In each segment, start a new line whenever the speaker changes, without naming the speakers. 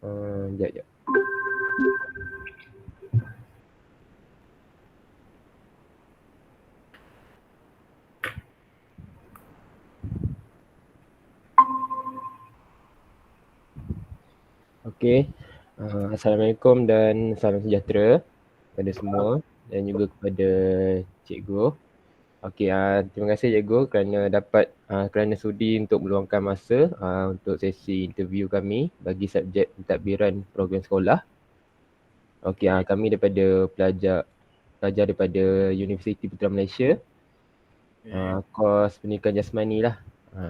Jap, jap. Okey. Assalamualaikum dan salam sejahtera kepada semua dan juga kepada cikgu. Okey, terima kasih cikgu kerana sudi untuk meluangkan masa untuk sesi interview kami bagi subjek pentadbiran program sekolah. Okey, kami daripada pelajar daripada Universiti Putra Malaysia. Kos pendidikan jasmani lah.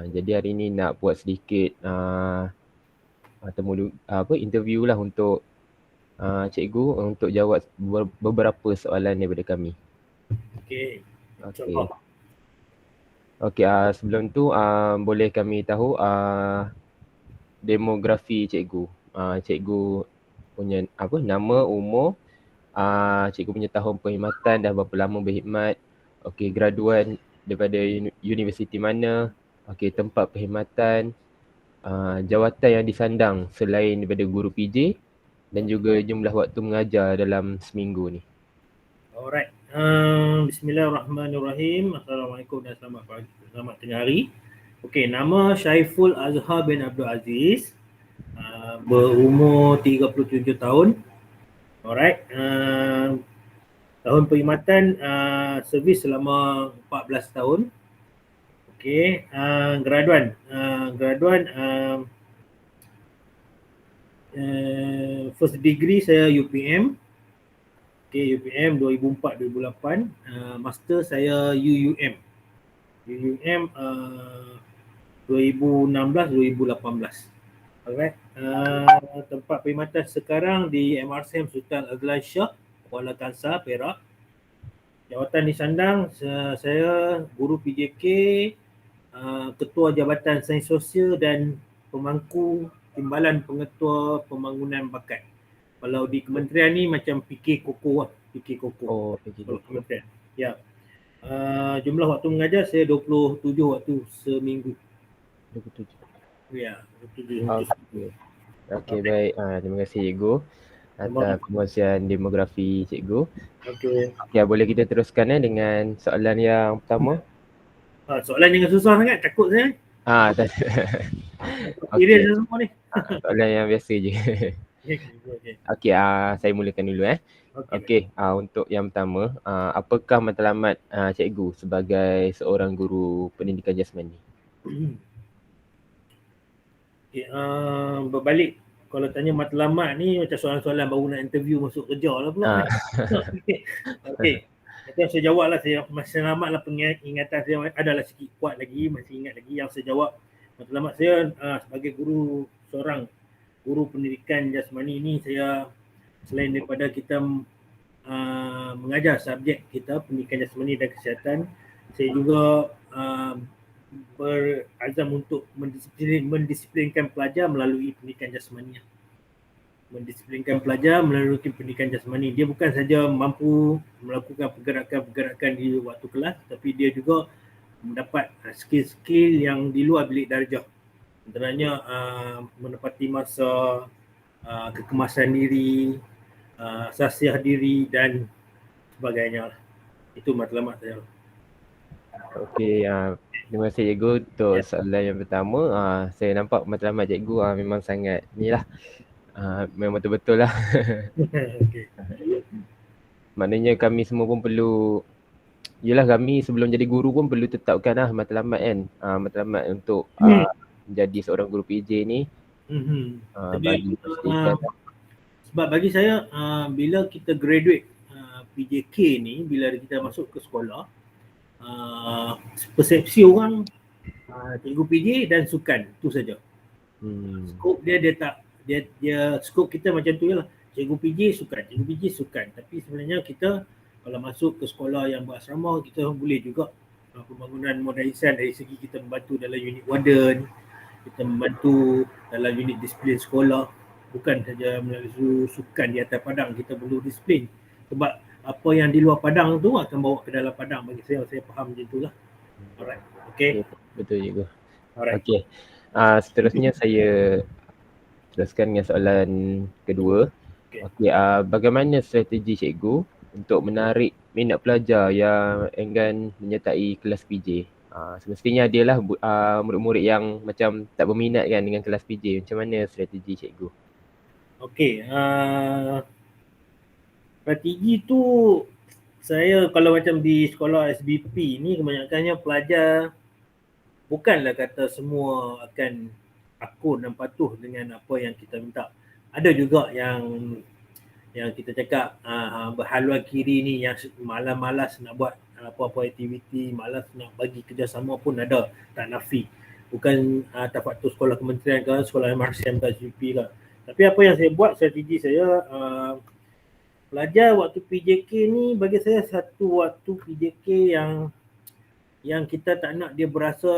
Jadi hari ini nak buat sedikit interview lah untuk cikgu untuk jawab beberapa soalan daripada kami.
Okey.
Okey, sebelum tu boleh kami tahu demografi cikgu. Cikgu punya nama, umur, cikgu punya tahun perkhidmatan, dah berapa lama berkhidmat. Okey, graduan daripada universiti mana. Okey, tempat perkhidmatan, jawatan yang disandang selain daripada guru PJ dan juga jumlah waktu mengajar dalam seminggu ni.
Alright. Bismillahirrahmanirrahim. Assalamualaikum dan selamat pagi, selamat tengah hari. Okey, nama Syaiful Azhar bin Abdul Aziz. Berumur 37 tahun. Alright. Tahun perkhidmatan servis selama 14 tahun. Okey, graduan first degree saya UPM. Okey, UPM 2004-2008. Master saya UUM 2016-2018. Alright. Tempat perkhidmatan sekarang di MRCM Sultan Azlan Shah, Kuala Kangsar, Perak. Jawatan disandang saya guru PJK, ketua Jabatan Sains Sosial dan pemangku Timbalan Pengetua Pembangunan Bakat. Kalau di kementerian ni macam PK Koko lah. PK Koko.
Oh, PK
Kalau
Koko.
kementerian. Ya. Jumlah waktu mengajar saya 27 waktu seminggu.
27.
Ya, 27.
Okey, baik. Terima kasih cikgu atas perkongsian demografi cikgu.
Okey.
Okey, boleh kita teruskan dengan soalan yang pertama?
Soalan jangan susah sangat, takut saya. Serius semua ni.
Soalan yang biasa je. Okey, saya mulakan dulu Okey, untuk yang pertama, apakah matlamat cikgu sebagai seorang guru pendidikan jasmani?
Okay, berbalik, kalau tanya matlamat ni macam soalan-soalan baru nak interview masuk kerja lah pula. Okey. Nanti saya jawab lah, saya masih selamat lah pengingatan saya adalah sikit kuat lagi, masih ingat lagi yang saya jawab. Matlamat saya sebagai seorang guru pendidikan jasmani ni, saya selain daripada kita mengajar subjek kita pendidikan jasmani dan kesihatan, saya juga berazam untuk mendisiplinkan pelajar melalui pendidikan jasmani. Mendisiplinkan pelajar melalui pendidikan jasmani. Dia bukan saja mampu melakukan pergerakan-pergerakan di waktu kelas, tapi dia juga mendapat skill-skill yang di luar bilik darjah. Antaranya menepati masa, kekemasan diri, sasiah diri dan sebagainya. Itu matlamat saya.
Okey, terima kasih cikgu untuk soalan yang pertama. Saya nampak matlamat cikgu memang sangat memang betul-betul lah.
Okay.
Maknanya kami semua pun perlu, kami sebelum jadi guru pun perlu tetapkan matlamat kan. Matlamat untuk menjadi seorang guru PJ ni. Bagi pastikan.
Sebab bagi saya, bila kita graduate PJK ni, bila kita masuk ke sekolah, persepsi orang cikgu PJ dan sukan, tu saja. Skop dia skop kita macam tu je lah. Cikgu PJ sukan. Tapi sebenarnya kita kalau masuk ke sekolah yang berasrama, kita boleh juga pembangunan modernisasi dari segi kita membantu dalam unit warden, kita membantu dalam unit disiplin sekolah. Bukan saja melalui sukan di atas padang, kita perlu disiplin. Sebab apa yang di luar padang tu akan bawa ke dalam padang. Bagi saya faham macam itulah. Alright. Okay.
Betul cikgu.
Alright.
Okay. Seterusnya saya teruskan dengan soalan kedua. Okey, bagaimana strategi cikgu untuk menarik minat pelajar yang enggan menyertai kelas PJ? Semestinya adalah murid-murid yang macam tak berminat kan dengan kelas PJ. Macam mana strategi cikgu?
Okey, strategi tu saya kalau macam di sekolah SBP ni kebanyakannya pelajar bukanlah kata semua akan akur dan patuh dengan apa yang kita minta. Ada juga yang kita cakap berhaluan kiri ni yang malas nak buat apa-apa aktiviti, malas nak bagi kerjasama pun ada, tak nafi. Bukan tafatul sekolah kementerian ke, sekolah MRCM ke, SVP ke. Tapi apa yang saya buat, strategi saya, pelajar waktu PJK ni bagi saya satu waktu PJK yang kita tak nak dia berasa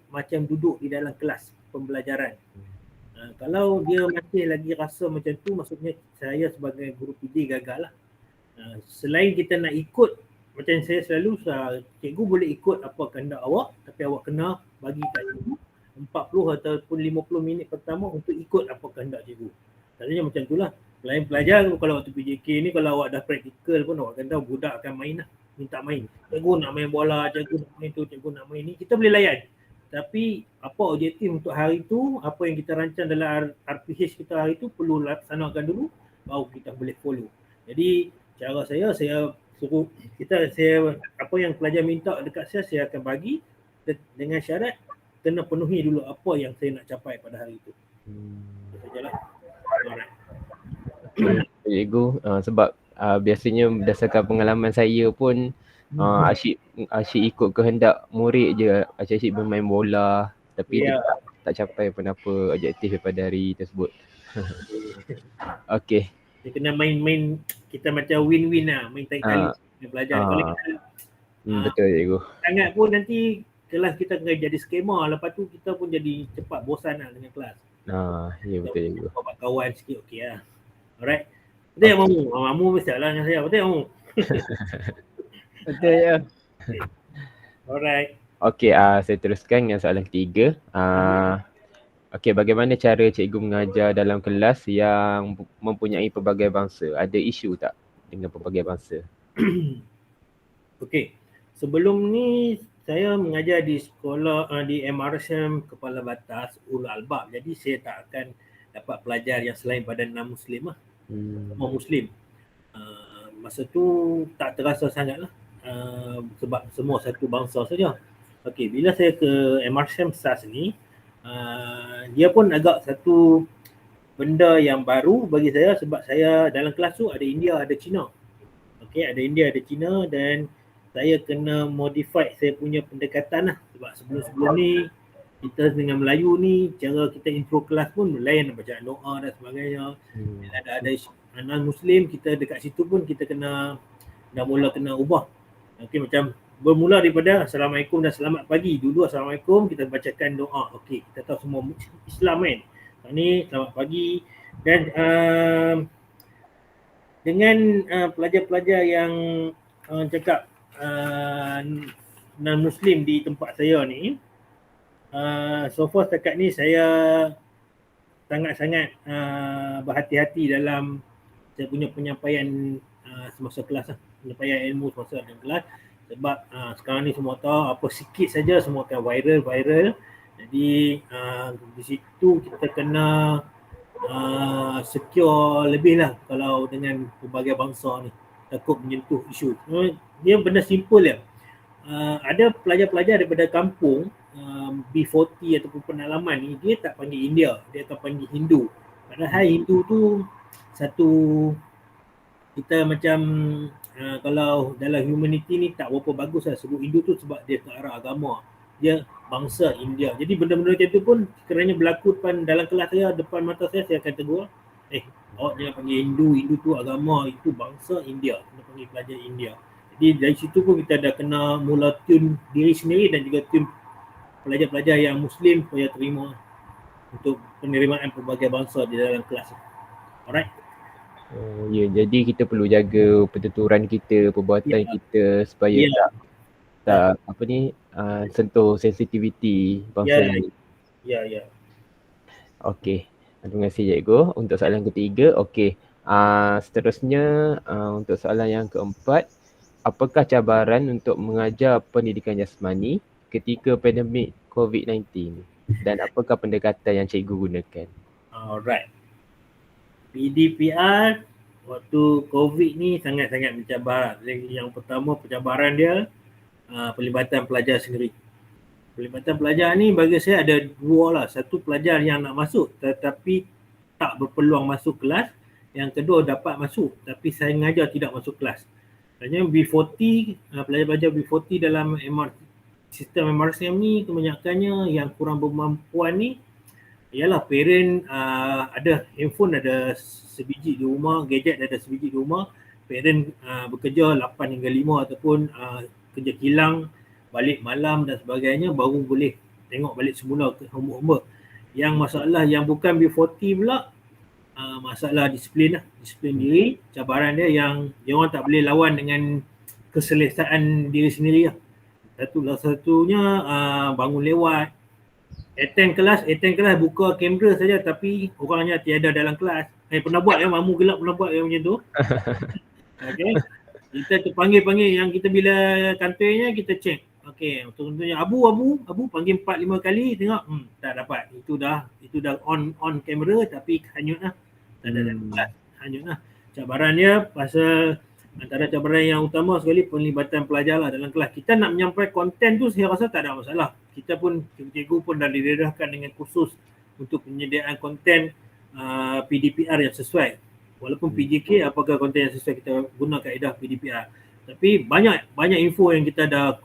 macam duduk di dalam kelas pembelajaran. Kalau dia masih lagi rasa macam tu, maksudnya saya sebagai guru PD gagal lah. Selain kita nak ikut, macam saya selalu, cikgu boleh ikut apa kehendak awak, tapi awak kena bagi kat cikgu 40 ataupun 50 minit pertama untuk ikut apa kehendak cikgu. Tadinya macam tu lah. Lain pelajar kalau waktu PJK ni, kalau awak dah praktikal pun awak kena budak akan main lah, minta main. Cikgu nak main bola, cikgu nak main tu, cikgu nak main ni, kita boleh layan. Tapi apa objektif untuk hari tu, apa yang kita rancang dalam RPH kita hari tu perlu laksanakan dulu, baru kita boleh follow. Jadi cara saya suruh saya apa yang pelajar minta dekat saya akan bagi dengan syarat kena penuhi dulu apa yang saya nak capai pada hari itu. Sajalah.
Cikgu, sebab biasanya berdasarkan pengalaman saya pun asyik ikut kehendak murid je, asyik bermain bola tapi dia tak capai pun apa objektif daripada hari tersebut. Okey.
Dia kena main kita macam win-win lah, main tarik tali dengan pelajar. Kalau kita
betul cikgu.
Sangat pun nanti kelas kita kena jadi skema, lepas tu kita pun jadi cepat bosan lah dengan kelas.
Ya betul cikgu.
Buat kawan sikit okey lah. Alright. Betul yang Mamu? Mamu mesti lah dengan saya. Betul yang Mamu?
Betul ya.
Alright.
Okey, saya teruskan dengan soalan ketiga. Okey, bagaimana cara cikgu mengajar dalam kelas yang mempunyai pelbagai bangsa? Ada isu tak dengan pelbagai bangsa?
Okey. Sebelum ni saya mengajar di sekolah di MRSM Kepala Batas Ulul Albab. Jadi saya tak akan dapat pelajar yang selain pada non-Muslim lah. Semua Muslim. Masa tu tak terasa sangat lah. Sebab semua satu bangsa saja. Okey, bila saya ke MRSM SAS ni, dia pun agak satu benda yang baru bagi saya sebab saya dalam kelas tu ada India, ada Cina. Okey, ada India, ada Cina dan saya kena modify saya punya pendekatan lah sebab sebelum-sebelum ni kita dengan Melayu ni cara kita intro kelas pun lain, bacaan doa dan sebagainya. Bila ada non-Muslim kita dekat situ pun kita dah mula kena ubah. Okey, macam bermula daripada Assalamualaikum dan selamat pagi. Dulu Assalamualaikum kita bacakan doa. Okey, kita tahu semua Islam kan. Ni selamat pagi dan dengan pelajar-pelajar yang cakap non-Muslim di tempat saya ni, so far setakat ni saya sangat-sangat berhati-hati dalam saya punya penyampaian semasa kelas lah. Penyampaian ilmu semasa dalam kelas sebab sekarang ni semua tahu apa sikit saja semua akan viral. Jadi di situ kita kena secure lebih lah kalau dengan pelbagai bangsa ni takut menyentuh isu. Dia benda simple ya. Ada pelajar-pelajar daripada kampung B40 ataupun penalaman ni dia tak panggil India, dia akan panggil Hindu. Padahal Hindu tu satu kita macam kalau dalam humanity ni tak berapa bagus lah sebut Hindu tu sebab dia ke arah agama. Dia bangsa India. Jadi benda-benda macam tu pun kerana berlaku depan dalam kelas saya, depan mata saya akan tegur. Awak jangan panggil Hindu tu agama, itu bangsa India. Kena panggil pelajar India. Jadi dari situ pun kita dah kena mula tune diri sendiri dan juga tune pelajar-pelajar yang Muslim supaya terima untuk penerimaan pelbagai bangsa di dalam kelas. Alright.
Ya, jadi kita perlu jaga pertuturan kita, perbuatan kita supaya tak sentuh sensitivity bangsa ni.
Ya.
Okey. Terima kasih cikgu. Untuk soalan ketiga, okey. Seterusnya untuk soalan yang keempat, apakah cabaran untuk mengajar pendidikan jasmani ketika pandemik COVID-19 dan apakah pendekatan yang cikgu gunakan?
Alright. PDPR waktu COVID ni sangat-sangat mencabar. Yang pertama pencabaran dia pelibatan pelajar sendiri. Pelibatan pelajar ni bagi saya ada dua lah. Satu, pelajar yang nak masuk tetapi tak berpeluang masuk kelas. Yang kedua, dapat masuk tapi saya mengajar tidak masuk kelas. Maksudnya B40, pelajar-pelajar B40 dalam sistem MRCM ni kebanyakannya yang kurang berkemampuan ni ialah parent ada handphone ada sebiji di rumah, gadget ada sebiji di rumah, parent bekerja 8 hingga 5 ataupun kerja kilang, balik malam dan sebagainya baru boleh tengok balik semula ke homework. Yang masalah yang bukan B40 pula masalah disiplin lah, disiplin diri. Cabaran dia yang dia orang tak boleh lawan dengan keselesaan diri sendiri lah. Satunya bangun lewat, attend kelas buka kamera saja tapi orangnya tiada dalam kelas. Pernah buat mamu gelap pernah buat macam tu. Okay. Kita terpanggil yang kita bila kantornya kita check. Okey, contohnya Abu panggil 4-5 kali tengok tak dapat. Itu dah on kamera tapi hanyut lah. Tak ada dalam kelas. Hanyut lah. Cabaran dia pasal antara cabaran yang utama sekali pelibatan pelajar lah dalam kelas. Kita nak menyampaikan konten tu saya rasa tak ada masalah. Kita pun, cikgu pun dah didedahkan dengan kursus untuk penyediaan konten PDPR yang sesuai. Walaupun PJK apakah konten yang sesuai kita guna kaedah PDPR. Tapi banyak info yang kita dah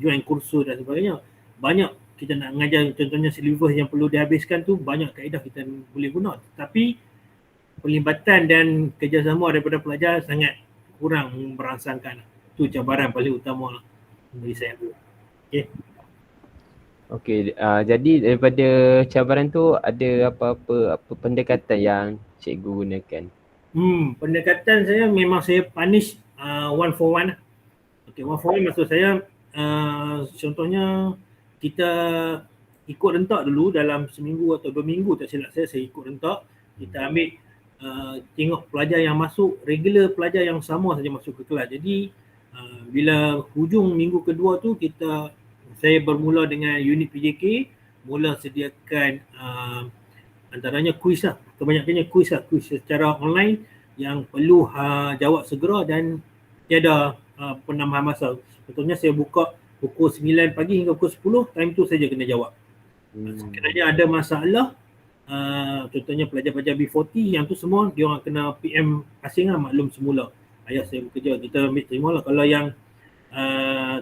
join kursus dan sebagainya. Banyak kita nak mengajar contohnya silibus yang perlu dihabiskan tu banyak kaedah kita boleh guna. Tapi pelibatan dan kerjasama daripada pelajar sangat kurang merangsangkan. Itu cabaran paling utama bagi saya.
Okey, jadi daripada cabaran tu ada apa pendekatan yang cikgu gunakan?
Pendekatan saya memang saya punish one for one. Okey, one for one maksud saya contohnya kita ikut rentak dulu dalam seminggu atau 2 minggu tak silap saya ikut rentak. Kita ambil tengok pelajar yang masuk, regular pelajar yang sama saja masuk ke kelas. Jadi bila hujung minggu kedua tu saya bermula dengan unit PJK, mula sediakan antaranya kuis lah. Kebanyakannya kuis secara online yang perlu jawab segera dan tiada penambahan masa. Contohnya saya buka pukul 9 pagi hingga pukul 10, time tu saja kena jawab. Sekiranya ada masalah, contohnya pelajar-pelajar B40 yang tu semua dia orang kena PM asing lah, maklum semula. Ayah saya bekerja, kita ambil terima lah. Kalau yang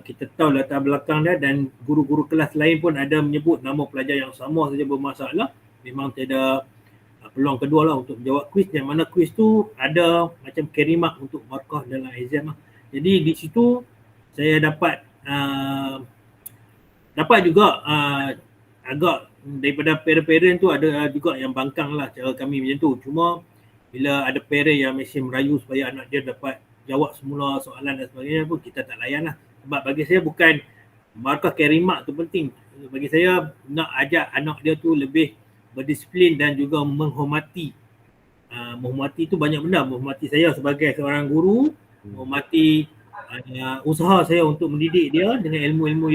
kita tahu latar belakang dia dan guru-guru kelas lain pun ada menyebut nama pelajar yang sama saja bermasalah, memang tiada peluang kedua lah untuk menjawab kuis, yang mana kuis tu ada macam carry mark untuk markah dalam exam lah. Jadi di situ saya dapat juga agak daripada parent-parent tu ada juga yang bangkang lah cara kami macam tu. Cuma bila ada parent yang masih merayu supaya anak dia dapat jawab semula soalan dan sebagainya pun kita tak layan lah. Sebab bagi saya bukan markah carry mark tu penting. Bagi saya nak ajak anak dia tu lebih berdisiplin dan juga menghormati. Menghormati tu banyak benda. Menghormati saya sebagai seorang guru, menghormati usaha saya untuk mendidik dia dengan ilmu-ilmu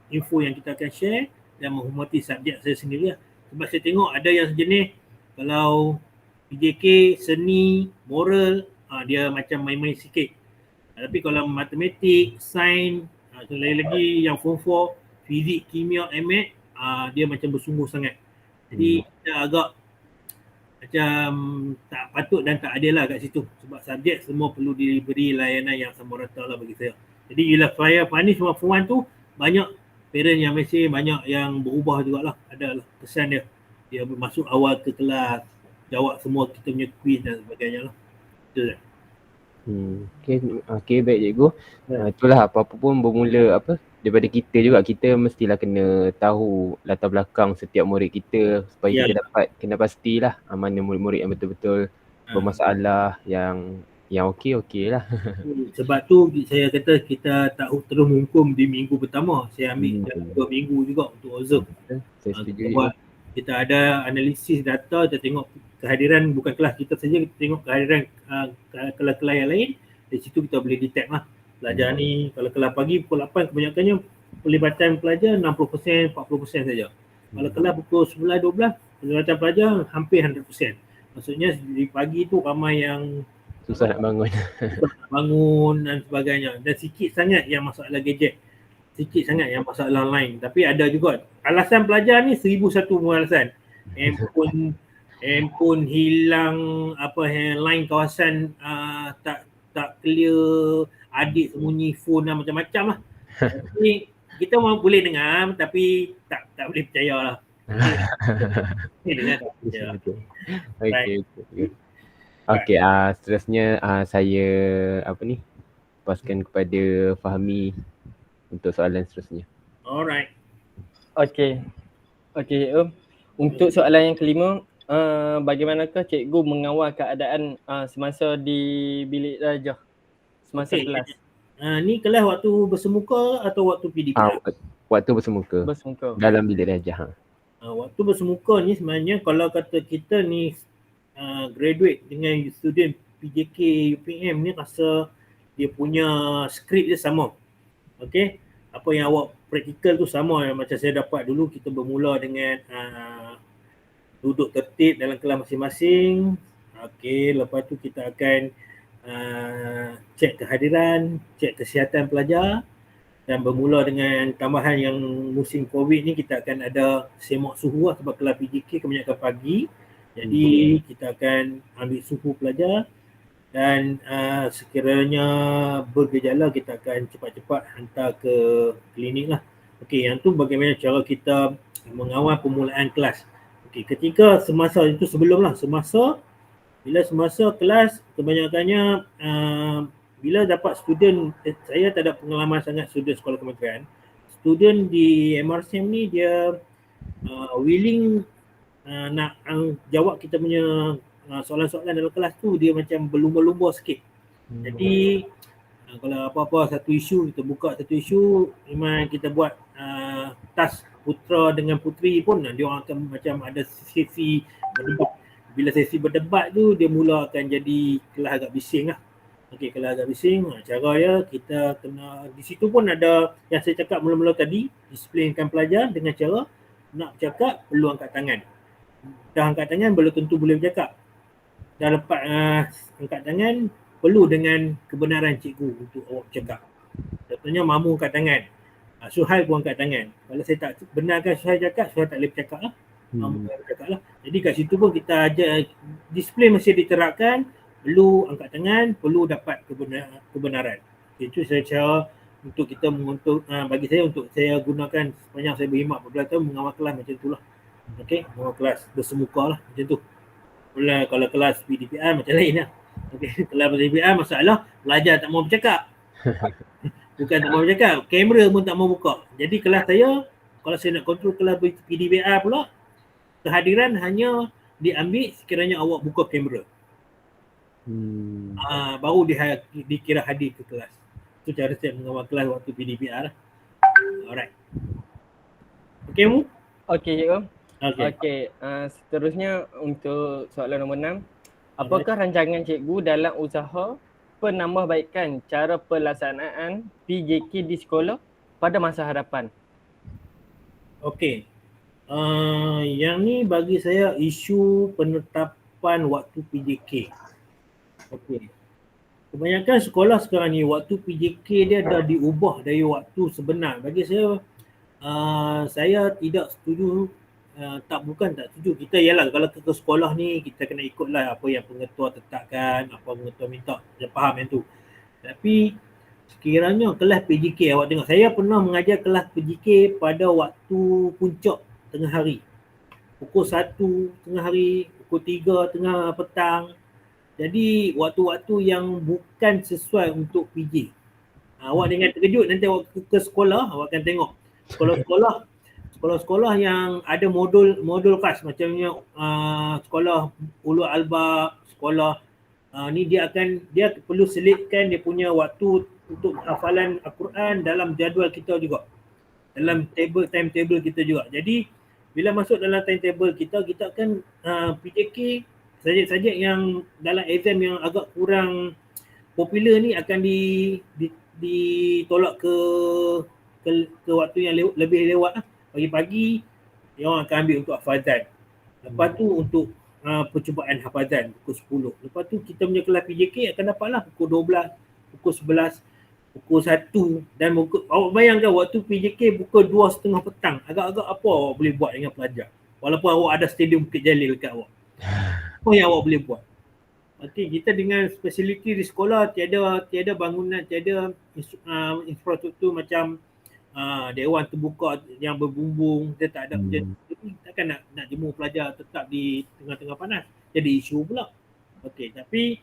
info yang kita akan share, dan menghormati subjek saya sendiri lah. Sebab saya tengok ada yang sejenis kalau PJK, seni, moral, dia macam main-main sikit. Tapi kalau matematik, sains, lagi yang form 4, fizik, kimia, MX, dia macam bersungguh sangat. Jadi kita agak macam tak patut dan tak adil lah kat situ. Sebab subjek semua perlu diberi layanan yang sama rata lah bagi saya. Jadi bila saya punish one for one tu, banyak parent yang mesej, banyak yang berubah jugalah. Ada lah kesan dia. Dia masuk awal ke kelas, jawab semua kita punya quiz dan sebagainya lah. Betul tak?
Okay, baik cikgu. Itulah apa-apa pun bermula daripada kita juga. Kita mestilah kena tahu latar belakang setiap murid kita supaya kita dapat kena pastilah mana murid-murid yang betul-betul bermasalah, yang okey lah.
Sebab tu saya kata kita tak terus menghukum di minggu pertama. Saya ambil dalam 2 minggu juga untuk observe.
Saya setuju.
kita ada analisis data, kita tengok kehadiran bukan kelas kita saja, kita tengok kehadiran kelas-kelas yang lain. Dari situ kita boleh detect lah pelajar ni. Kalau kelas pagi pukul 8 kebanyakannya pelibatan pelajar 60%, 40% saja. Kalau kelas pukul 11, 12 pelibatan pelajar hampir 100%. Maksudnya di pagi tu ramai yang
susah nak bangun.
Susah nak bangun dan sebagainya. Dan sikit sangat yang masalah gadget. Sikit sangat yang masalah online. Tapi ada juga. Alasan pelajar ni 1001 alasan. Handphone hilang, line kawasan tak clear, adik sembunyi phone dan macam-macam lah. Jadi kita boleh dengar tapi tak boleh percaya lah.
Okey, seterusnya saya paskan kepada Fahmi untuk soalan seterusnya.
Alright.
Okey, untuk soalan yang kelima, bagaimanakah cikgu mengawal keadaan semasa di bilik darjah, semasa kelas?
Ni kelas waktu bersemuka atau waktu PDPR?
Waktu bersemuka. Dalam bilik darjah.
Waktu bersemuka ni sebenarnya kalau kata kita ni graduate dengan student PJK UPM ni rasa dia punya skrip dia sama. Okey, apa yang awak praktikal tu sama macam saya dapat dulu. Kita bermula dengan duduk tertib dalam kelas masing-masing. Okey, lepas tu kita akan cek kehadiran, cek kesihatan pelajar, dan bermula dengan tambahan yang musim COVID ni kita akan ada semak suhu lah, sebab kelas PJK kebanyakan pagi. Jadi kita akan ambil suhu pelajar dan sekiranya bergejala kita akan cepat-cepat hantar ke klinik lah. Okey, yang tu bagaimana cara kita mengawal permulaan kelas. Okey, ketika semasa itu bila semasa kelas kebanyakannya bila dapat student, saya tak ada pengalaman sangat student sekolah kementerian. Student di MRCM ni dia willing nak jawab kita punya soalan-soalan dalam kelas tu, dia macam berlumba-lumba sikit. Jadi kalau apa-apa satu isu, kita buka satu isu, memang kita buat task putra dengan puteri pun, dia orang akan macam ada sesi berdebat. Bila sesi berdebat tu, dia mula akan jadi kelas agak bising lah. Okey, kelas agak bising, cara dia kita kena, di situ pun ada yang saya cakap mula-mula tadi, disiplinkan pelajar dengan cara nak bercakap perlu angkat tangan. Dah angkat tangan belum tentu boleh bercakap. Dah lepas angkat tangan perlu dengan kebenaran cikgu untuk awak bercakap. Contohnya mamu angkat tangan, Suhail pun angkat tangan. Kalau saya tak benarkan Suhail cakap, Suhail tak boleh bercakap lah. Mamu bercakap lah. Jadi kat situ pun kita ajar disiplin mesti diterapkan, perlu angkat tangan, perlu dapat kebenaran. Itu saya cara untuk kita bagi saya, untuk saya gunakan sepanjang saya berkhidmat beberapa tahun mengawal kelas macam itulah. Okey, mengawal kelas bersemuka lah macam tu. Kalau kelas PDPR macam lain lah. Okey, kelas PDPR masalah pelajar tak mau bercakap. Bukan tak mau bercakap, kamera pun tak mau buka. Jadi kelas saya, kalau saya nak kontrol kelas PDPR pula, kehadiran hanya diambil sekiranya awak buka kamera. Baru dikira hadir ke kelas. Itu cara saya mengawal kelas waktu PDPR lah. Alright. Okey Mu?
Okey cikgu. Okey, seterusnya untuk soalan nombor 6. Apakah rancangan cikgu dalam usaha penambahbaikan cara pelaksanaan PJK di sekolah pada masa hadapan?
Okey. Yang ni bagi saya isu penetapan waktu PJK. Okey. Kebanyakan sekolah sekarang ni waktu PJK dia dah diubah dari waktu sebenar. Bagi saya tidak setuju. Tak setuju. Kita ialah kalau ke sekolah ni kita kena ikutlah apa yang pengetua tetapkan, apa pengetua minta, dia faham yang tu. Tapi sekiranya kelas PJK, awak tengok, saya pernah mengajar kelas PJK pada waktu puncak tengah hari. Pukul 1 tengah hari, pukul 3 tengah petang. Jadi waktu-waktu yang bukan sesuai untuk PJ. Awak dengan terkejut nanti awak ke sekolah, awak akan tengok sekolah-sekolah yang ada modul khas, macamnya sekolah Ulul Albab, sekolah ni dia perlu selitkan dia punya waktu untuk hafalan Al-Quran dalam jadual kita juga, dalam timetable kita juga. Jadi bila masuk dalam timetable kita akan PJK subjek-subjek yang dalam exam yang agak kurang popular ni akan ditolak ke waktu yang lebih lewat lah. Pagi-pagi dia orang akan ambil untuk hafazan. Lepas tu untuk percubaan hafazan pukul 10. Lepas tu kita punya kelas PJK akan dapatlah pukul 12, pukul 11, pukul 1 dan awak bayangkan waktu PJK pukul 2.30 petang. Agak-agak apa awak boleh buat dengan pelajar? Walaupun awak ada stadium Bukit Jalil dekat awak. Apa yang awak boleh buat? Okey, kita dengan fasiliti di sekolah tiada bangunan, tiada infrastruktur macam dewan terbuka yang berbumbung, dia tak ada jadi takkan nak jemur pelajar tetap di tengah-tengah panas. Jadi isu pula. Okey, tapi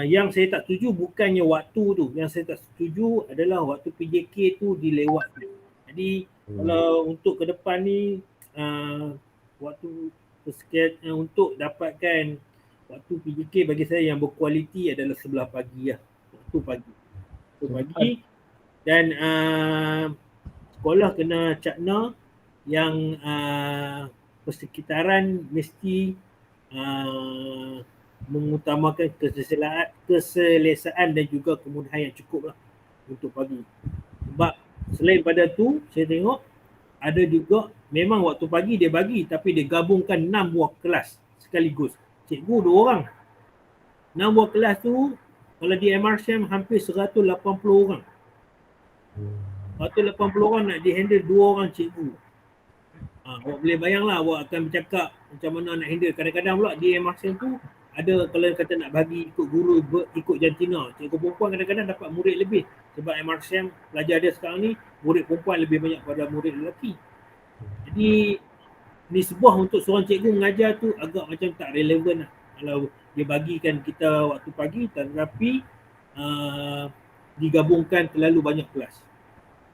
yang saya tak setuju bukannya waktu tu. Yang saya tak setuju adalah waktu PJK tu dilewatkan. Jadi kalau untuk ke depan ni waktu untuk dapatkan waktu PJK bagi saya yang berkualiti adalah sebelah pagi lah. Waktu pagi. Dan sekolah kena cakna yang persekitaran mesti mengutamakan keselesaan dan juga kemudahan yang cukup lah untuk pagi. Sebab selain pada tu saya tengok ada juga memang waktu pagi dia bagi tapi dia gabungkan 6 buah kelas sekaligus. Cikgu 2 orang. 6 buah kelas tu kalau di MRCM hampir 180 orang. 180 orang nak di-handle 2 orang cikgu. Awak boleh bayanglah awak akan bercakap macam mana nak handle. Kadang-kadang pula di MRCM tu ada kalau kata nak bagi ikut guru ikut jantina. Cikgu perempuan kadang-kadang dapat murid lebih. Sebab MRCM pelajar dia sekarang ni murid perempuan lebih banyak pada murid lelaki. Jadi nisbah untuk seorang cikgu mengajar tu agak macam tak relevan lah. Kalau dia bagikan kita waktu pagi tetapi digabungkan terlalu banyak kelas.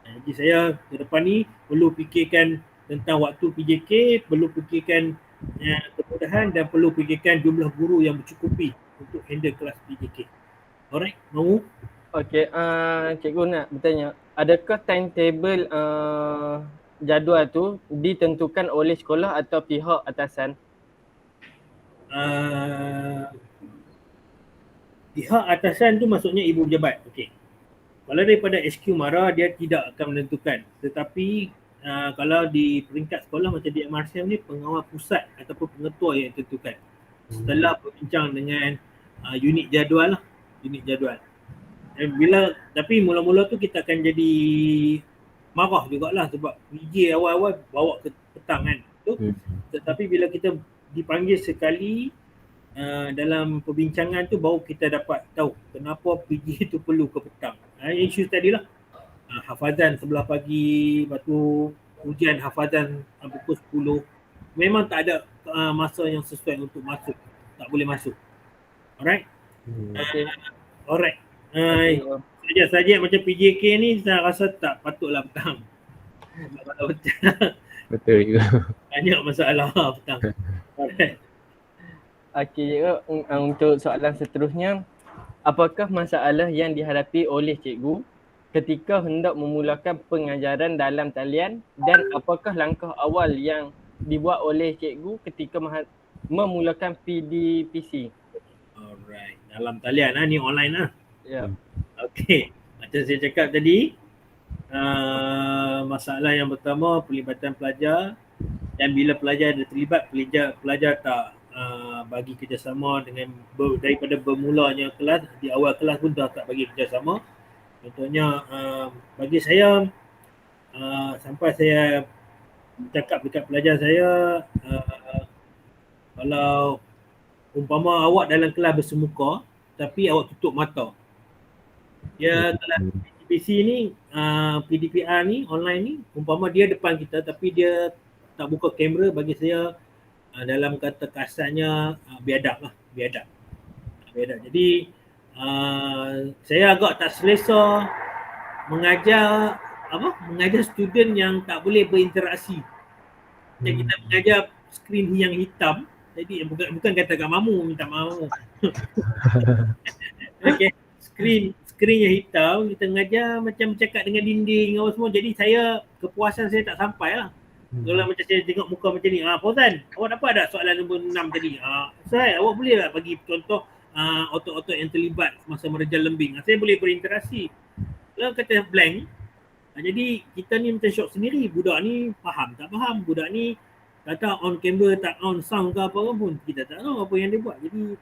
Jadi saya ke depan ni perlu fikirkan tentang waktu PJK, perlu fikirkan kemudahan dan perlu fikirkan jumlah guru yang mencukupi untuk handle kelas PJK. Alright, mau?
Okey, cikgu nak bertanya, adakah timetable jadual tu ditentukan oleh sekolah atau pihak atasan?
Pihak atasan tu maksudnya ibu pejabat. Okey. Kalau daripada SQ MARA dia tidak akan menentukan. Tetapi kalau di peringkat sekolah macam di MRCM ni pengawal pusat ataupun pengetua yang tentukan. Setelah berbincang dengan unit jadual lah, unit jadual. Dan tapi mula-mula tu kita akan jadi marah jugalah sebab PJ awal-awal bawa ke petang kan. Tetapi bila kita dipanggil sekali dalam perbincangan tu baru kita dapat tahu kenapa PJ tu perlu ke petang. Isu tadilah hafazan sebelah pagi, lepas tu ujian hafazan pukul 10. Memang tak ada masa yang sesuai untuk masuk. Tak boleh masuk. Alright?
Okay.
Alright. Saja-saja macam PJK ni saya rasa tak patutlah petang.
Betul juga.
Banyak masalah petang. Alright.
Okey, untuk soalan seterusnya, apakah masalah yang dihadapi oleh cikgu ketika hendak memulakan pengajaran dalam talian dan apakah langkah awal yang dibuat oleh cikgu ketika memulakan PDPC?
Alright, dalam talian ni online lah.
Ya.
Okey, macam saya cakap tadi, masalah yang pertama pelibatan pelajar dan bila pelajar ada terlibat, pelajar tak bagi kerjasama dengan daripada bermulanya kelas, di awal kelas pun dah tak bagi kerjasama. Contohnya bagi saya sampai saya cakap dekat pelajar saya kalau umpama awak dalam kelas bersemuka tapi awak tutup mata. Ya kelas PDPC ni PDPR ni online ni umpama dia depan kita tapi dia tak buka kamera, bagi saya dalam kata kasarnya biadab lah, biadab. Jadi saya agak tak selesa mengajar student yang tak boleh berinteraksi. Macam kita mengajar skrin yang hitam, jadi bukan kata kat mamu, minta mamu. Okay, skrin yang hitam, kita mengajar macam bercakap dengan dinding apa semua. Jadi kepuasan saya tak sampai lah. Kalau macam saya tengok muka macam ni, Fauzan, awak dapat tak soalan nombor 6 tadi? Saya, awak boleh tak bagi contoh otot-otot yang terlibat masa merejal lembing? Saya boleh berinteraksi. Kalau kata blank, jadi kita ni macam shock sendiri. Budak ni faham tak faham? Budak ni kata on camera tak on sound ke apa pun, kita tak tahu apa yang dia buat. Jadi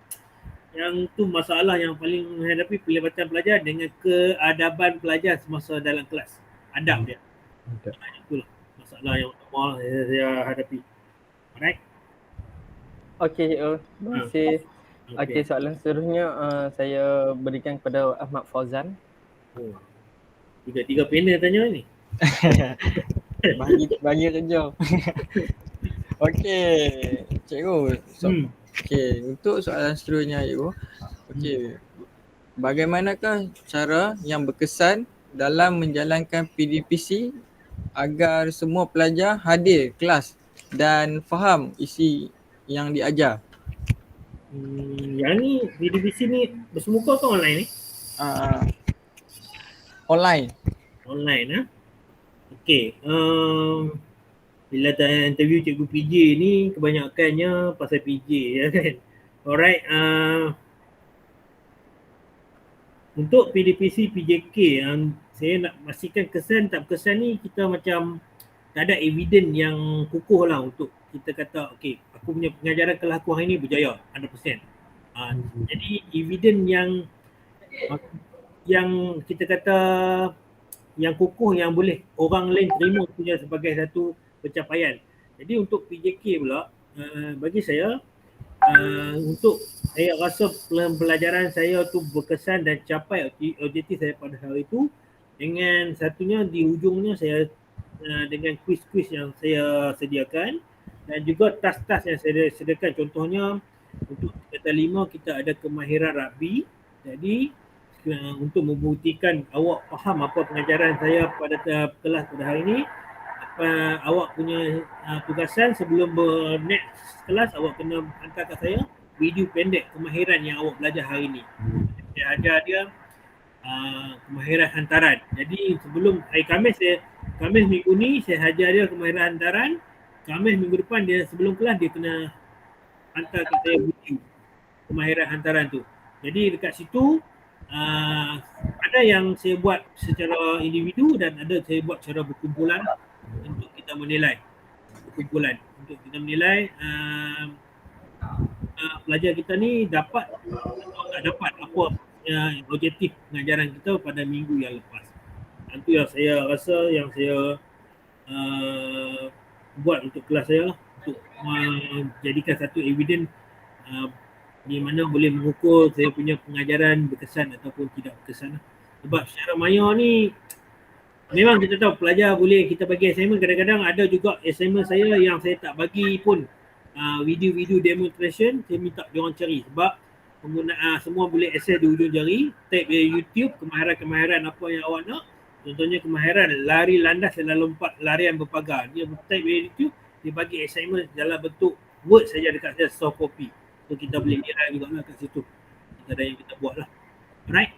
yang tu masalah yang paling menghadapi pelibatan pelajar dengan keadaban pelajar semasa dalam kelas. Adab dia. Itulah masalah yang utama saya hadapi. Alright.
Okey, terima kasih. Okey, soalan seterusnya saya berikan kepada Ahmad Fauzan.
Tiga panel tanya ni.
bagi kerja. Okey, cikgu. Okey, untuk soalan seterusnya cikgu. Okey. Bagaimanakah cara yang berkesan dalam menjalankan PDPC agar semua pelajar hadir kelas dan faham isi yang diajar?
Yang ni PDPC ni bersemuka atau online ni?
Online.
Online Okey. Bila tanya interview Cikgu PJ ni kebanyakannya pasal PJ ya kan. Alright. Untuk PDPC PJK yang saya nak pastikan kesan tak kesan ni, kita macam tak ada evidence yang kukuh lah untuk kita kata okey, aku punya pengajaran kelas aku hari ni berjaya 100%. Jadi evidence yang kita kata yang kukuh yang boleh orang lain terima punya sebagai satu pencapaian. Jadi untuk PJK pula, bagi saya untuk saya rasa pelajaran saya tu berkesan dan capai objektif saya pada hari itu, dengan satunya di hujungnya saya dengan kuis-kuis yang saya sediakan dan juga tas-tas yang saya sediakan. Contohnya untuk kata 5 kita ada kemahiran rugby. Jadi untuk membuktikan awak faham apa pengajaran saya pada kelas pada hari ini, awak punya tugasan sebelum next kelas awak kena hantar kat saya video pendek kemahiran yang awak belajar hari ini. Saya ajar dia kemahiran hantaran. Jadi sebelum hari Khamis minggu ni saya ajar dia kemahiran hantaran. Khamis minggu depan dia sebelum kelas dia kena hantar kat saya video kemahiran hantaran tu. Jadi dekat situ ada yang saya buat secara individu dan ada saya buat secara berkumpulan untuk kita menilai. Berkumpulan untuk kita menilai pelajar kita ni dapat atau tak dapat apa objektif pengajaran kita pada minggu yang lepas. Itu yang saya rasa yang saya buat untuk kelas saya lah, untuk menjadikan satu evidence di mana boleh mengukur saya punya pengajaran berkesan ataupun tidak berkesan. Sebab secara maya ni memang kita tahu pelajar boleh kita bagi assignment, kadang-kadang ada juga assignment saya yang saya tak bagi pun video-video demonstration, saya minta diorang cari sebab penggunaan semua boleh access di ujung jari. Type YouTube kemahiran apa yang awak nak. Contohnya kemahiran lari landas dan lompat larian berpagar. Dia type YouTube, dia bagi assignment dalam bentuk word saja dekat saya, soft copy. So kita boleh nilai juga lah kat situ. Ada yang kita buat lah. Alright.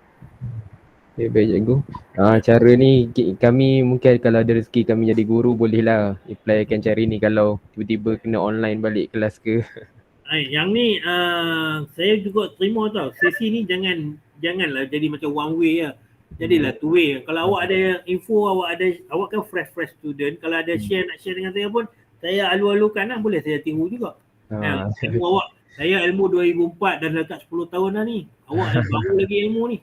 Okay, baik cikgu. Cara ni kami mungkin kalau ada rezeki kami jadi guru bolehlah applykan cara ni kalau tiba-tiba kena online balik kelas ke.
Yang ni saya juga terima tau. Sesi ni janganlah jadi macam one way lah. Jadilah two way. Kalau awak ada info, awak kan fresh student. Kalau ada nak share dengan saya pun, saya alu-alukan lah, boleh saya tiru juga. Ilmu awak, saya ilmu 2004 dan dekat 10 tahun dah ni. Awak baru lagi ilmu ni.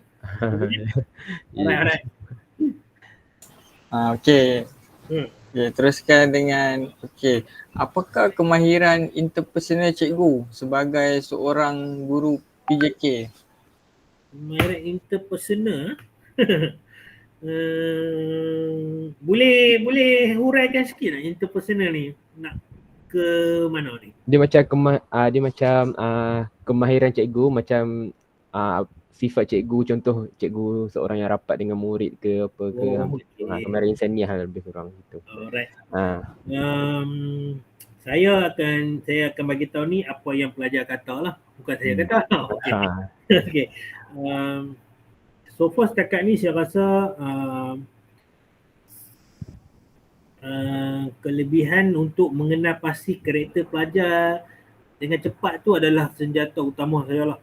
Alright.
Okey. Okay, teruskan dengan apakah kemahiran interpersonal cikgu sebagai seorang guru PJK?
Kemahiran interpersonal boleh huraikan sikit tak interpersonal ni nak ke mana ni?
Dia macam kemahiran cikgu macam sifat cikgu, contoh cikgu seorang yang rapat dengan murid ke apa ke, kemahiran insaniah lebih kurang gitu.
Alright. Saya akan bagi tahu ni apa yang pelajar kata lah, bukan saya kata. Okay. So far setakat ni saya rasa kelebihan untuk mengenal pasti karakter pelajar dengan cepat tu adalah senjata utama saya lah.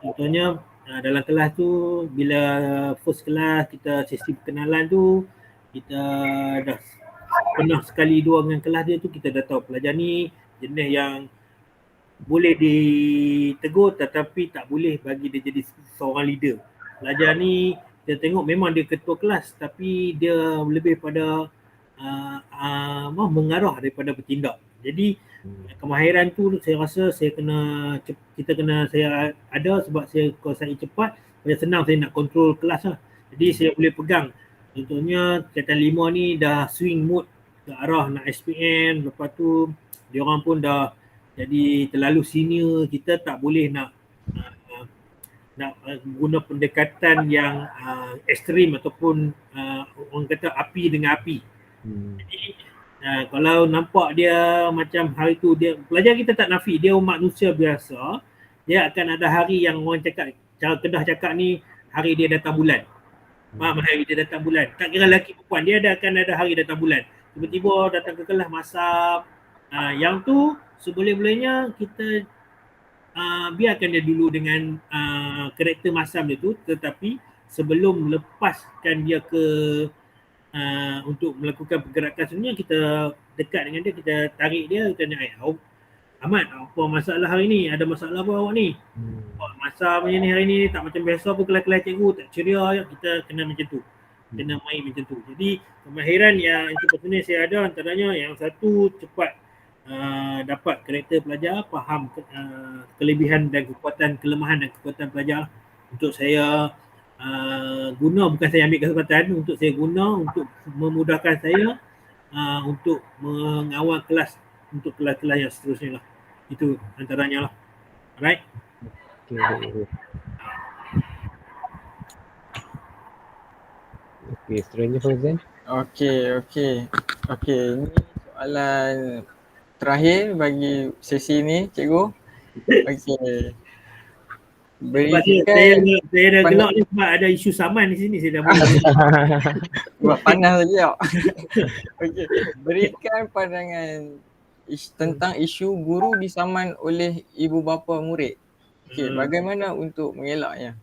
Contohnya dalam kelas tu, bila first class kita sesi perkenalan tu, kita dah pernah sekali dua dengan kelas dia tu, kita dah tahu pelajar ni jenis yang boleh ditegur tetapi tak boleh bagi dia jadi seorang leader. Pelajar ni kita tengok memang dia ketua kelas tapi dia lebih pada mengarah daripada bertindak. Jadi kemahiran tu saya rasa saya ada sebab saya kuasai cepat, saya senang saya nak kontrol kelas lah. Jadi saya boleh pegang. Contohnya tingkatan 5 ni dah swing mood ke arah nak SPM, lepas tu dia orang pun dah jadi terlalu senior, kita tak boleh nak guna pendekatan yang ekstrim ataupun orang kata api dengan api. Jadi kalau nampak dia macam hari tu dia pelajar, kita tak nafi dia manusia biasa, dia akan ada hari yang orang cakap, cara Kedah cakap ni, hari dia datang bulan. Hari dia datang bulan, tak kira lelaki perempuan, dia akan ada hari datang bulan. Tiba-tiba datang ke kelas masam. Yang tu seboleh-bolehnya kita biarkan dia dulu dengan karakter masam dia tu, tetapi sebelum lepaskan dia ke untuk melakukan pergerakan sebenarnya, kita dekat dengan dia, kita tarik dia, kita tanya, Ahmad, apa masalah hari ni? Ada masalah apa awak ni? Masam macam ni hari ni, tak macam biasa apa kelas-kelas cikgu, tak ceria, kita kena macam tu. Kena main macam tu. Jadi kemahiran yang interpersonal saya ada, antaranya yang satu, cepat dapat karakter pelajar, faham kelebihan dan kekuatan, kelemahan dan kekuatan pelajar. Untuk saya guna, bukan saya ambil kesempatan, untuk saya guna untuk memudahkan saya untuk mengawal kelas untuk kelas-kelas yang seterusnya lah. Itu antaranya lah. Alright.
Okay, seterusnya Fauzan.
Okey, ini soalan terakhir bagi sesi ni, cikgu. Okey.
Saya dah gelak ni sebab ada isu saman di sini, saya dah mula.
Buat panas lagi tau. Okey, berikan pandangan tentang isu guru disaman oleh ibu bapa murid. Okey, bagaimana untuk mengelaknya?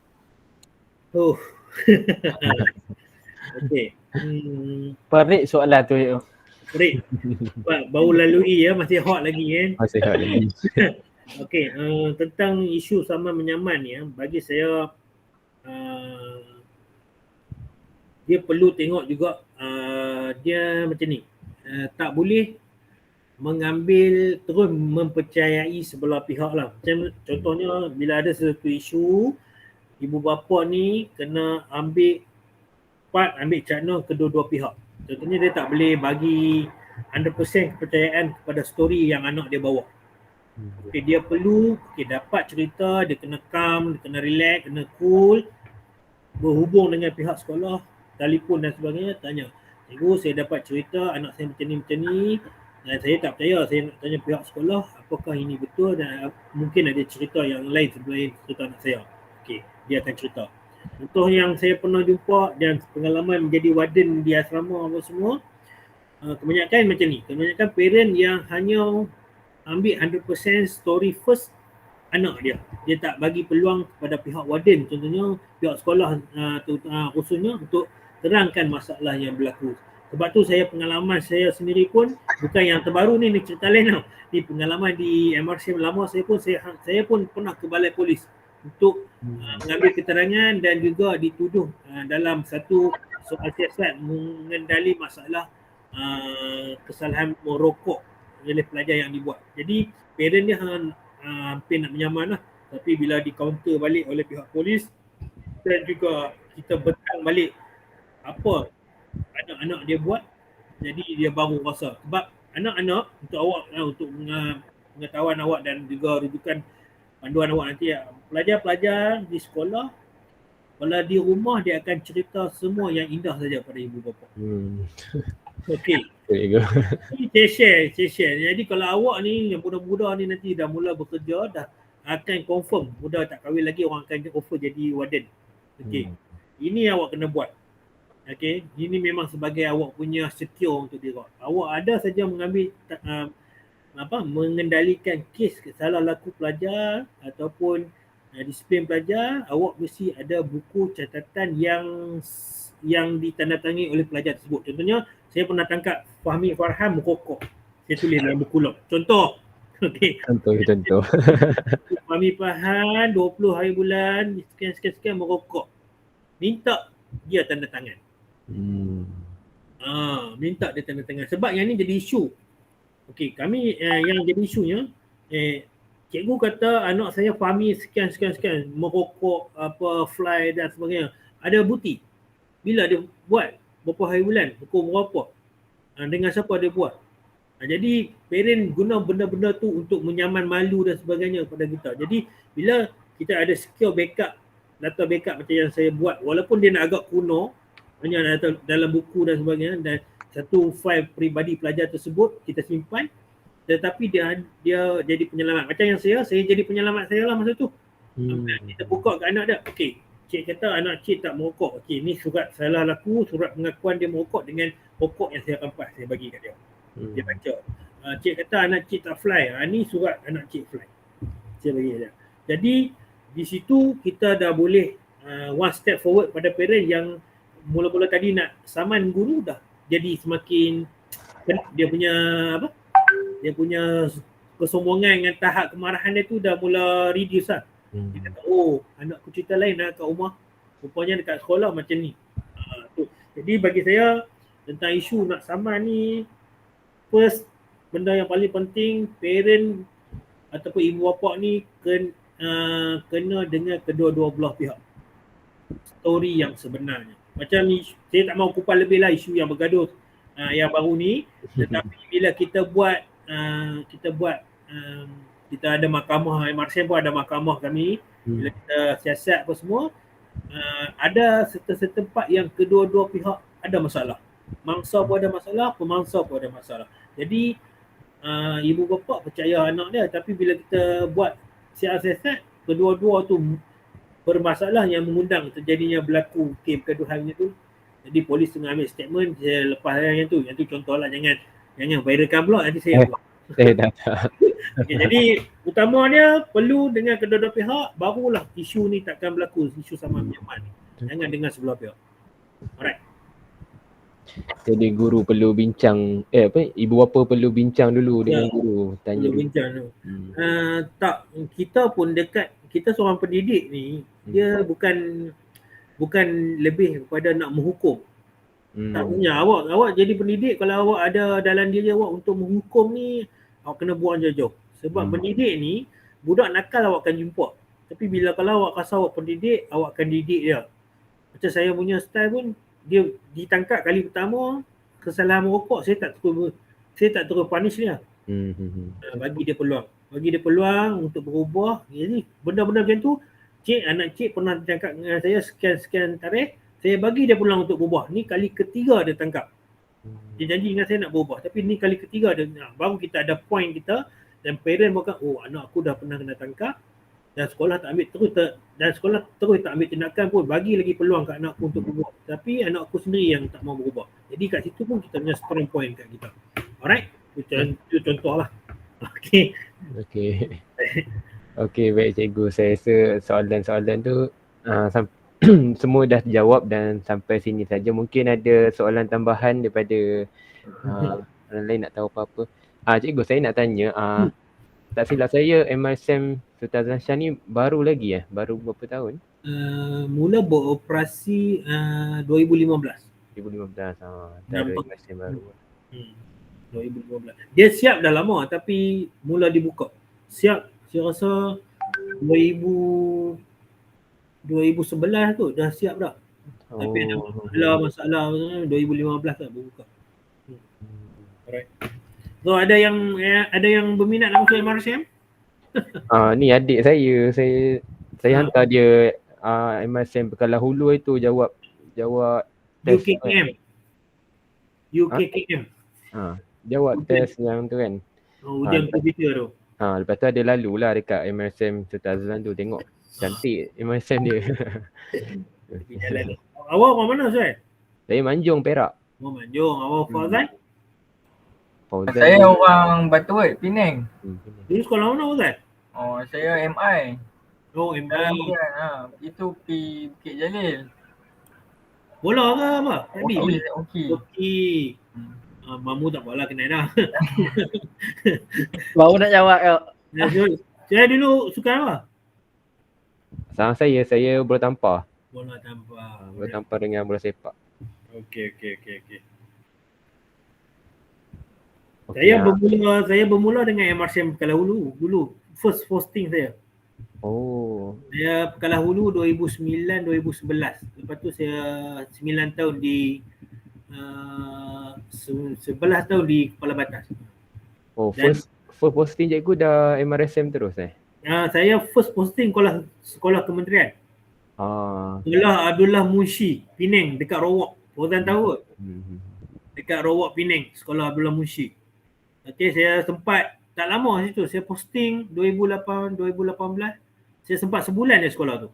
Okey.
Perik soalan tu.
Perik. Baru lalui ya, masih hot lagi kan.
Masih hot lagi.
Okey, tentang isu saman menyaman ya, bagi saya dia perlu tengok juga dia macam ni. Tak boleh mengambil terus mempercayai sebelah pihak lah. Macam contohnya bila ada satu isu, ibu bapa ni kena ambil cakna kedua-dua pihak. Contohnya dia tak boleh bagi 100% kepercayaan kepada story yang anak dia bawa. Okay, dia perlu dapat cerita, dia kena calm, dia kena relax, kena cool, berhubung dengan pihak sekolah, telefon dan sebagainya, tanya, cikgu saya dapat cerita anak saya macam ni dan saya tak percaya, saya nak tanya pihak sekolah apakah ini betul dan mungkin ada cerita yang lain selain cerita anak saya. Okey, dia akan cerita. Contoh yang saya pernah jumpa dan pengalaman menjadi warden di asrama apa semua, kebanyakan macam ni. Kebanyakan parent yang hanya ambil 100% story first anak dia. Dia tak bagi peluang kepada pihak warden, contohnya pihak sekolah khususnya untuk terangkan masalah yang berlaku. Sebab tu pengalaman saya sendiri pun, bukan yang terbaru ni cerita lain tau. Ni pengalaman di MRC lama saya pun pernah ke balai polis untuk mengambil keterangan dan juga dituduh dalam satu soal siasat mengendali masalah kesalahan merokok oleh pelajar yang dibuat. Jadi parent dia hampir nak menyaman lah, tapi bila di counter balik oleh pihak polis dan juga kita betang balik apa anak-anak dia buat, jadi dia baru rasa. Sebab anak-anak, untuk awak, untuk pengetahuan awak dan juga rujukan panduan awak nanti, pelajar-pelajar di sekolah, kalau di rumah dia akan cerita semua yang indah saja pada ibu bapa. Okey. Share. Jadi kalau awak ni yang budak-budak ni nanti dah mula bekerja, dah akan confirm budak tak kahwin lagi, orang akan offer jadi warden. Okey. Ini yang awak kena buat. Okey, ini memang sebagai awak punya secure untuk diri. Awak ada saja mengambil mengendalikan kes salah laku pelajar ataupun disiplin pelajar, awak mesti ada buku catatan yang ditandatangani oleh pelajar tersebut. Contohnya, saya pernah tangkap Fahmi Farhan merokok. Saya tulis dalam buku log. Contoh. Okey.
Contoh.
Fahmi Farhan 20 hari bulan sekian merokok. Minta dia tanda tangan. Minta dia tanda tangan. Sebab yang ni jadi isu. Okey, kami yang jadi isunya, cikgu kata anak saya Fahmi sekian merokok, fly dan sebagainya. Ada bukti. Bila dia buat, berapa hari bulan, hukum berapa, dengan siapa dia buat. Jadi parent guna benda-benda tu untuk menyaman malu dan sebagainya kepada kita. Jadi bila kita ada secure backup, data backup macam yang saya buat, walaupun dia nak agak kuno, hanya dalam buku dan sebagainya, dan satu file peribadi pelajar tersebut kita simpan, tetapi dia jadi penyelamat. Macam yang saya jadi penyelamat saya lah masa tu. Kita buka ke anak dia, okey, cik kata anak cik tak merokok. Okey, ni surat salah laku, surat pengakuan dia merokok dengan pokok yang saya rampas, saya bagi kat dia. Dia baca. Cik kata anak cik tak fly. Ni surat anak cik fly. Saya bagi dia. Jadi di situ kita dah boleh one step forward pada parent yang mula-mula tadi nak saman guru, dah jadi semakin dia punya kesombongan dengan tahap kemarahan dia tu dah mula reduce lah. Dia kata, anakku cerita lain dah kat rumah, rupanya dekat sekolah macam ni. Tu. Jadi bagi saya tentang isu nak saman ni, first, benda yang paling penting, parent ataupun ibu bapa ni kena dengar kedua-dua belah pihak story yang sebenarnya. Macam ni, saya tak mahu kupas lebih lah isu yang bergaduh yang baru ni, tetapi bila kita ada mahkamah, MRCM pun ada mahkamah kami, bila kita siasat apa semua, ada serta-serta tempat yang kedua-dua pihak ada masalah. Mangsa pun ada masalah, pemangsa pun ada masalah. Jadi ibu bapa percaya anak dia, tapi bila kita buat siasat, kedua-dua tu bermasalah yang mengundang terjadinya berlaku kes kegaduhannya tu. Jadi polis tengah ambil statement, saya lepas yang tu contohlah, jangan viralkan pula, nanti saya buat. Okay, jadi utamanya perlu dengan kedua-dua pihak, barulah isu ni takkan berlaku, isu sama menyaman. Jangan dengar sebelah pihak. Alright.
Jadi guru perlu bincang, ibu bapa perlu bincang dulu dengan guru, tanya dulu.
Bincang dulu. Tak, kita pun dekat, kita seorang pendidik ni, dia bukan lebih kepada nak menghukum. Tak punya, awak jadi pendidik, kalau awak ada dalam diri awak untuk menghukum ni, awak kena buang jauh-jauh. Sebab pendidik ni, budak nakal awak akan jumpa. Tapi bila kalau awak rasa awak pendidik, awak akan didik dia. Macam saya punya style pun, dia ditangkap kali pertama kesalahan merokok, saya tak terus punish dia. Bagi dia peluang untuk berubah. Jadi benda-benda macam tu, anak cik pernah ditangkap dengan saya sekian tarikh, saya bagi dia peluang untuk berubah. Ni kali ketiga dia tangkap. Dia janji dengan saya nak berubah, tapi ni kali ketiga dia, baru kita ada point kita, dan parent bukan, anak aku dah pernah kena tangkap, dan sekolah tak ambil tindakan pun, bagi lagi peluang kat anak aku untuk berubah. Tapi anak aku sendiri yang tak mau berubah. Jadi kat situ pun kita punya strong point kat kita. Alright? Itu contoh lah. Okay.
Okay, baik cikgu. Saya rasa soalan-soalan tu semua dah dijawab dan sampai sini saja. Mungkin ada soalan tambahan daripada orang lain nak tahu apa-apa. Cikgu, saya nak tanya, tak silap saya MRCM Sultan Azlan Shah ni baru lagi baru berapa tahun?
Mula beroperasi 2015.
2015. MRCM baru.
2015. Dia siap dah lama tapi mula dibuka. Siap saya rasa 2011 tu dah siap dah. Tapi ada masalah 2015 lah berbuka. Alright. So ada yang berminat nak masuk MRCM?
Ni adik saya hantar dia MRCM Pekala Hulu itu jawab
UKKM.
Jawab test yang tu kan.
Ujian komputer tu.
Lepas tu ada lalulah dekat MRCM Sultan Azlan tu, tengok cantik MRCM dia.
Awak orang mana Ustaz?
Saya Manjung, Perak.
Oh, Manjung. Awak Fauzan?
Fauzan
Saya
dia-
orang Batuan, Penang.
Penang.
Dulu sekolah mana Fauzan?
Oh, saya MI.
Oh,
Dalam
MI.
bulan, itu pergi Bukit Jalil.
Bola ke apa? Tadi.
Okey.
Okey. Mamu tak apalah kenal dah.
Baru nak jawab kau.
Saya dulu suka apa?
Sama saya bola tampar.
Bola tampar.
Bola tampar dengan bola sepak.
Okey.
Okey,
Saya bermula dengan MRCM Pekanlah Hulu dulu. First posting saya.
Oh.
Saya Pekanlah Hulu 2009 2011. Lepas tu saya 9 tahun di 11 tahun di Kepala Batas.
Oh, first posting cikgu dah MRSM terus
Saya first posting sekolah kementerian. Sekolah Abdullah Munshi, Penang dekat Rawak. Fauzan tahu? Dekat Rawak Penang, sekolah Abdullah Munshi. Okey, saya sempat tak lama situ, saya posting 2018. Saya sempat sebulan di sekolah tu.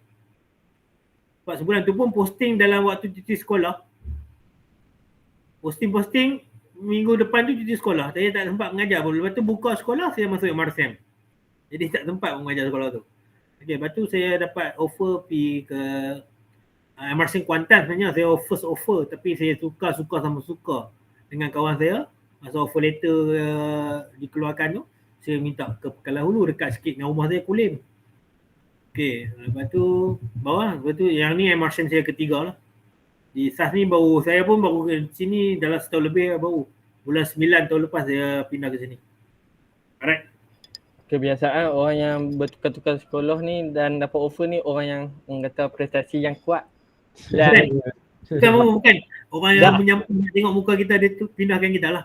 Sebulan tu pun posting dalam waktu cuti sekolah. Posting minggu depan tu cuti sekolah. Saya tak sempat mengajar pun. Lepas tu buka sekolah, saya masuk MRSM. Jadi tak sempat mengajar sekolah tu. Okey, lepas tu saya dapat offer pergi ke MRSM Kuantan sebenarnya. Saya first offer tapi saya suka dengan kawan saya. Masa offer letter dikeluarkan tu, saya minta ke Pekanlah Hulu dekat sikit dengan rumah saya, Kulim. Okey, lepas tu yang ni MRSM saya ketiga lah. Di SAS ni saya pun baru ke sini dalam setahun lebih baru. Bulan 9 tahun lepas saya pindah ke sini. Alright.
Kebiasaan orang yang bertukar-tukar sekolah ni dan dapat offer ni orang yang kata prestasi yang kuat. Dan
Bukan. Orang yang menyambut tengok muka kita dia tu pindahkan kita lah.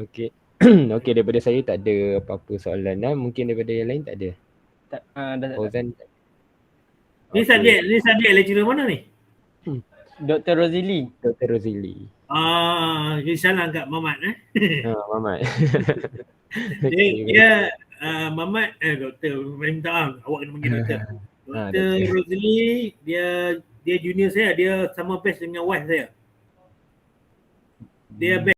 Okey. Okey, daripada saya tak ada apa-apa soalan mungkin daripada yang lain tak ada. Fauzan.
Ni subjek lecturer mana ni?
Dr. Rozili.
Dr. Rozili.
Salam kat Mamat
Mamat.
Dia Mamat doktor, minta awak kena panggil doktor. Dr. Rozili, dia junior saya, dia sama batch dengan wife saya. Dia